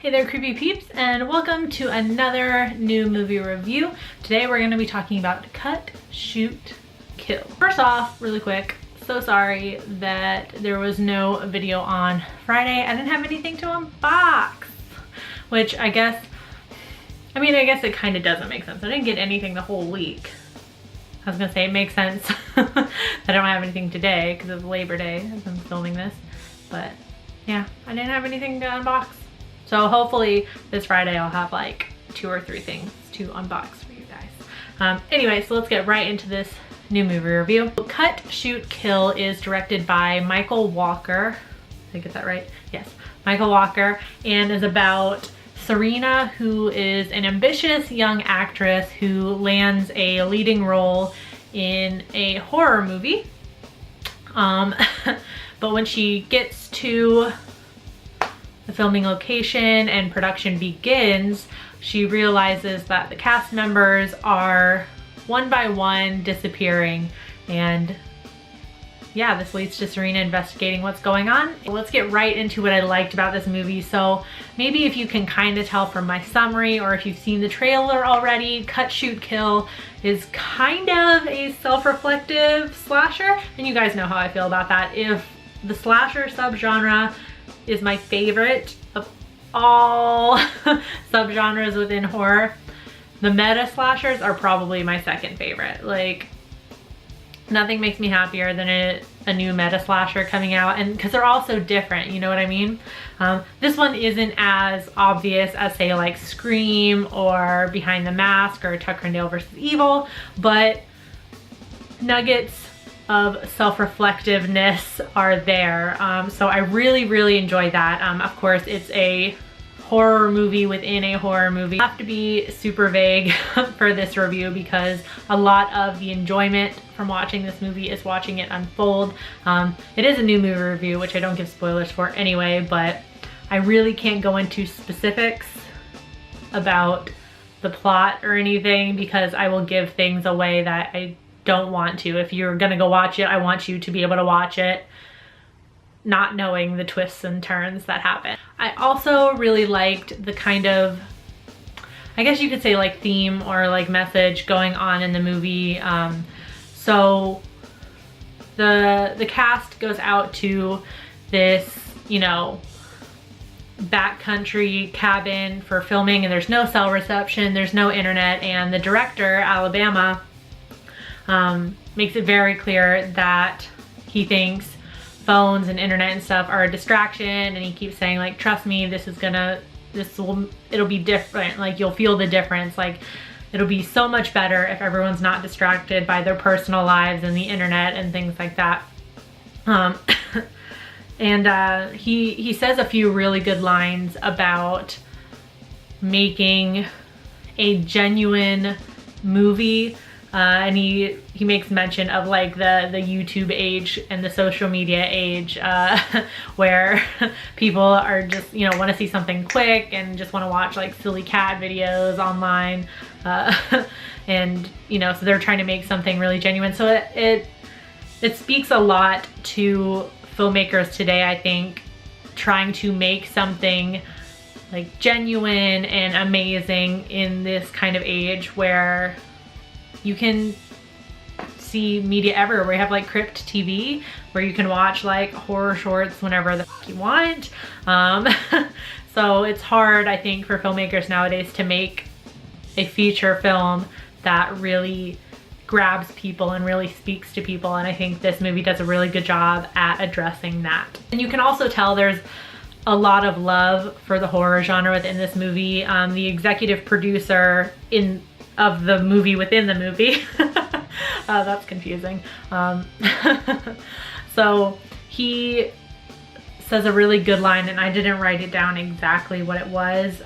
Hey there, creepy peeps, and welcome to another new movie review. Today we're going to be talking about Cut, Shoot, Kill. First off, really quick, so sorry that there was no video on Friday. I didn't have anything to unbox, which I guess it kind of doesn't make sense. I didn't get anything the whole week. I was gonna say it makes sense that I don't have anything today because it's Labor Day as I'm filming this, but yeah, I didn't have anything to unbox. So hopefully this Friday I'll have like 2 or 3 things to unbox for you guys. Anyway, so let's get right into this new movie review. Cut, Shoot, Kill is directed by Michael Walker. Did I get that right? Yes, Michael Walker, and is about Serena, who is an ambitious young actress who lands a leading role in a horror movie. But when she gets to the filming location and production begins, she realizes that the cast members are one by one disappearing, and yeah, this leads to Serena investigating what's going on. Let's get right into what I liked about this movie. So maybe if you can kind of tell from my summary, or if you've seen the trailer already, Cut, Shoot, Kill is kind of a self-reflective slasher, and you guys know how I feel about that. If the slasher subgenre is my favorite of all subgenres within horror, the meta slashers are probably my second favorite. Like, nothing makes me happier than a new meta slasher coming out, and because they're all so different, you know what I mean? This one isn't as obvious as, say, like Scream or Behind the Mask or Tucker and Dale vs. Evil, but nuggets of self-reflectiveness are there. So I really enjoy that. Of course, it's a horror movie within a horror movie. I have to be super vague for this review because a lot of the enjoyment from watching this movie is watching it unfold. It is a new movie review, which I don't give spoilers for anyway, but I really can't go into specifics about the plot or anything because I will give things away that I don't want to. If you're gonna go watch it, I want you to be able to watch it not knowing the twists and turns that happen. I also really liked the kind of, I guess you could say, like theme or like message going on in the movie. So the cast goes out to this, you know, backcountry cabin for filming, and there's no cell reception, there's no internet, and the director, Alabama, makes it very clear that he thinks phones and internet and stuff are a distraction, and he keeps saying, like, trust me, it'll be different, like you'll feel the difference, like it'll be so much better if everyone's not distracted by their personal lives and the internet and things like that. And he says a few really good lines about making a genuine movie. And he makes mention of like the YouTube age and the social media age, where people are just, you know, want to see something quick and just want to watch like silly cat videos online, and you know, so they're trying to make something really genuine. So it speaks a lot to filmmakers today, I think, trying to make something like genuine and amazing in this kind of age where you can see media everywhere. We have like Crypt TV where you can watch like horror shorts whenever the fuck you want. So it's hard, I think, for filmmakers nowadays to make a feature film that really grabs people and really speaks to people, and I think this movie does a really good job at addressing that. And you can also tell there's a lot of love for the horror genre within this movie. The executive producer of the movie within the movie. That's confusing. So he says a really good line, and I didn't write it down exactly what it was,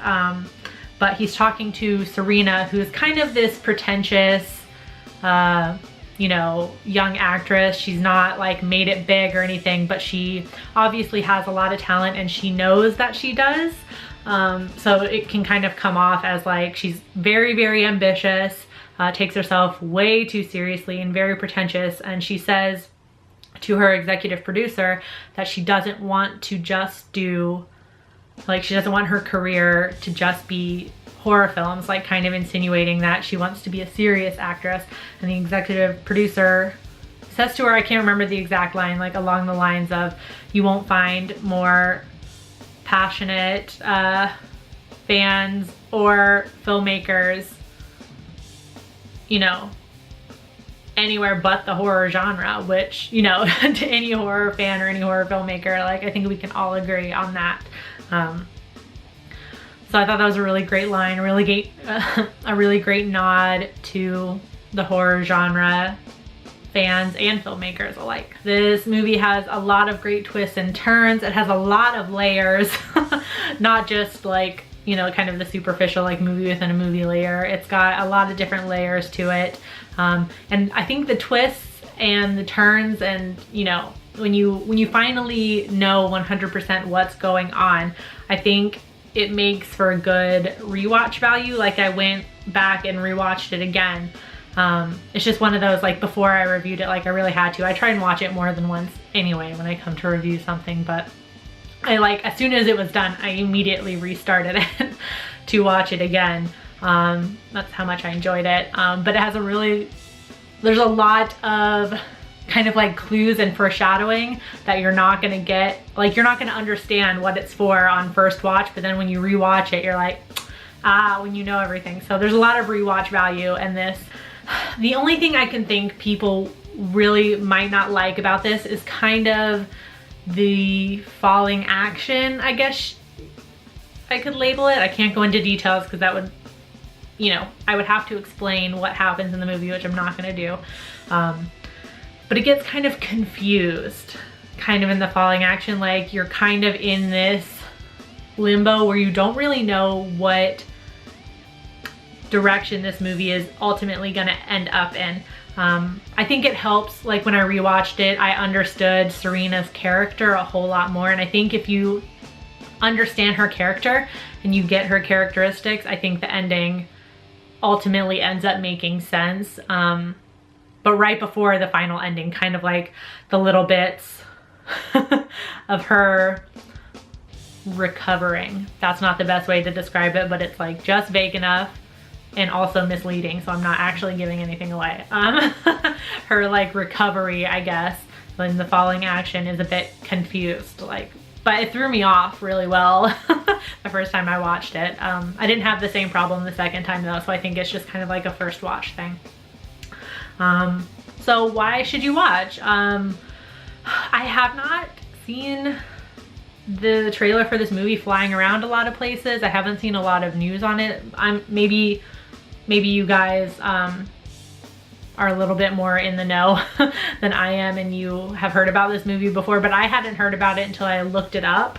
but he's talking to Serena, who's kind of this pretentious, you know, young actress. She's not like made it big or anything, but she obviously has a lot of talent, and she knows that she does. So it can kind of come off as like she's very ambitious, takes herself way too seriously and very pretentious, and she says to her executive producer that she doesn't want to just do Like, she doesn't want her career to just be horror films, like kind of insinuating that she wants to be a serious actress. And the executive producer says to her, I can't remember the exact line, like along the lines of, you won't find more passionate fans or filmmakers, you know, anywhere but the horror genre, which, you know, to any horror fan or any horror filmmaker, like I think we can all agree on that. So I thought that was a really great line, a really great nod to the horror genre fans and filmmakers alike. This movie has a lot of great twists and turns. It has a lot of layers, not just like, you know, kind of the superficial like movie within a movie layer. It's got a lot of different layers to it. And I think the twists and the turns, and you know, when you finally know 100% what's going on, I think it makes for a good rewatch value. Like, I went back and rewatched it again. It's just one of those, like, before I reviewed it, like I really had to. I try and watch it more than once anyway when I come to review something, but I, like, as soon as it was done, I immediately restarted it to watch it again. That's how much I enjoyed it. But it has there's a lot of kind of like clues and foreshadowing that you're not gonna get, like you're not gonna understand what it's for on first watch, but then when you rewatch it, you're like, ah, when you know everything. So there's a lot of rewatch value in this. The only thing I can think people really might not like about this is kind of the falling action, I guess I could label it. I can't go into details because that would, you know, I would have to explain what happens in the movie, which I'm not gonna do. But it gets kind of confused, kind of in the falling action. Like, you're kind of in this limbo where you don't really know what direction this movie is ultimately gonna end up in. I think it helps, like when I rewatched it, I understood Serena's character a whole lot more. And I think if you understand her character and you get her characteristics, I think the ending ultimately ends up making sense. But right before the final ending, kind of like the little bits of her recovering. That's not the best way to describe it, but it's like just vague enough and also misleading, so I'm not actually giving anything away. Her like recovery, I guess, when the falling action is a bit confused, like, but it threw me off really well the first time I watched it. I didn't have the same problem the second time though, so I think it's just kind of like a first watch thing. So why should you watch? I have not seen the trailer for this movie flying around a lot of places. I haven't seen a lot of news on it. Maybe you guys are a little bit more in the know than I am and you have heard about this movie before, but I hadn't heard about it until I looked it up.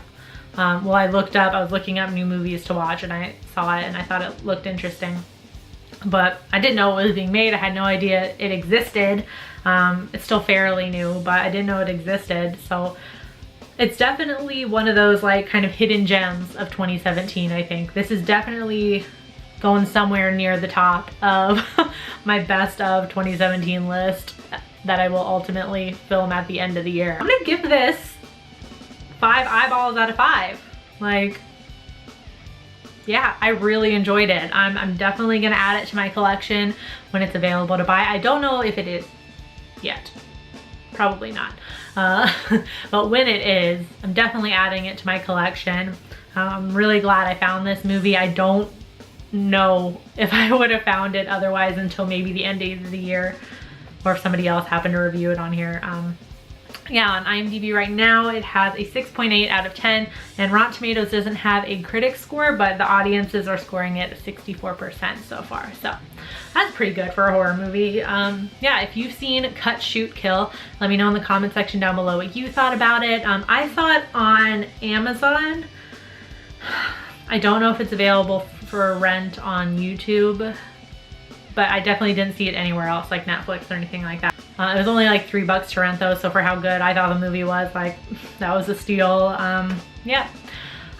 I was looking up new movies to watch and I saw it and I thought it looked interesting. But I didn't know it was being made. I had no idea it existed. It's still fairly new, but I didn't know it existed. So it's definitely one of those like kind of hidden gems of 2017, I think. This is definitely going somewhere near the top of my best of 2017 list that I will ultimately film at the end of the year. I'm gonna give this 5 eyeballs out of 5. Like, yeah, I really enjoyed it. I'm definitely gonna add it to my collection when it's available to buy. I don't know if it is yet. Probably not. But when it is, I'm definitely adding it to my collection. I'm really glad I found this movie. I don't know if I would have found it otherwise until maybe the end of the year, or if somebody else happened to review it on here. Yeah, on IMDb right now it has a 6.8 out of 10, and Rotten Tomatoes doesn't have a critic score, but the audiences are scoring it 64% so far. So that's pretty good for a horror movie. Yeah, if you've seen Cut, Shoot, Kill, let me know in the comment section down below what you thought about it. I saw it on Amazon. I don't know if it's available for rent on YouTube, but I definitely didn't see it anywhere else, like Netflix or anything like that. It was only like $3 to rent though, so for how good I thought the movie was, like, that was a steal. Yeah,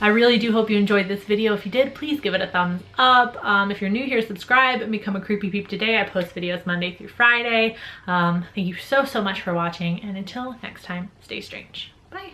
I really do hope you enjoyed this video. If you did, please give it a thumbs up. If you're new here, subscribe and become a Creepy Peep today. I post videos Monday through Friday. Thank you so much for watching, and until next time, stay strange. Bye.